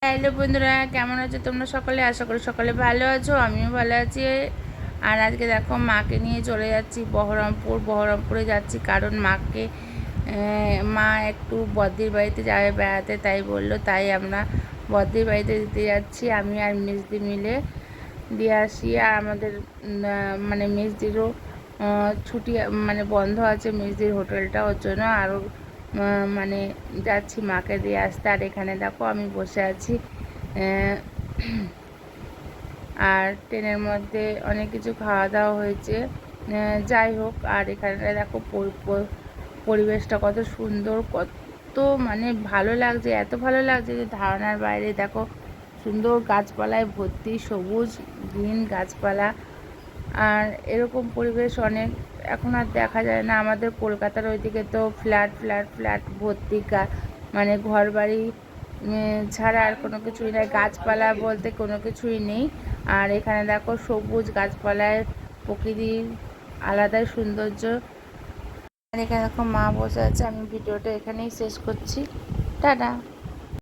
Hello বন্ধুরা, কেমন আছো তোমরা সকলে? আশা করি সকলে ভালো আছো, আমিও ভালো আছি। আর আজকে দেখো মাকে নিয়ে চলে যাচ্ছি বহরমপুরে যাচ্ছি, কারণ মা একটু বদ্দির বাড়িতে যাবে বেড়াতে, তাই বললো। তাই আমরা বদ্দির বাড়িতে দিতে যাচ্ছি, আমি আর মেজদি মিলে দিয়ে আসি। আর আমাদের মানে মেজদিরও ছুটি মানে বন্ধ আছে, মেজদির হোটেলটা, ওর জন্য আরও মানে যাচ্ছি মাকে দিয়ে আসতে। আর এখানে দেখো আমি বসে আছি, আর ট্রেনের মধ্যে অনেক কিছু খাওয়া দাওয়া হয়েছে, যাই হোক। আর এখানে দেখো পরিবেশটা কত সুন্দর, কত মানে ভালো লাগছে, এত ভালো লাগছে যে ধারণার বাইরে। দেখো সুন্দর গাছপালায় ভর্তি, সবুজ গ্রিন গাছপালা। আর এরকম পরিবেশ অনেক এখন আর দেখা যায় না। আমাদের কলকাতার ওইদিকে তো ফ্ল্যাট ফ্ল্যাট ফ্ল্যাট ভর্তি, মানে ঘর বাড়ি ছাড়া আর কোনো কিছুই নেই, গাছপালা বলতে কোনো কিছুই নেই। আর এখানে দেখো সবুজ গাছপালায় প্রকৃতির আলাদাই সৌন্দর্য। আর এখানে দেখো মা বসে আছে। আমি ভিডিওটা এখানেই শেষ করছি, টাটা।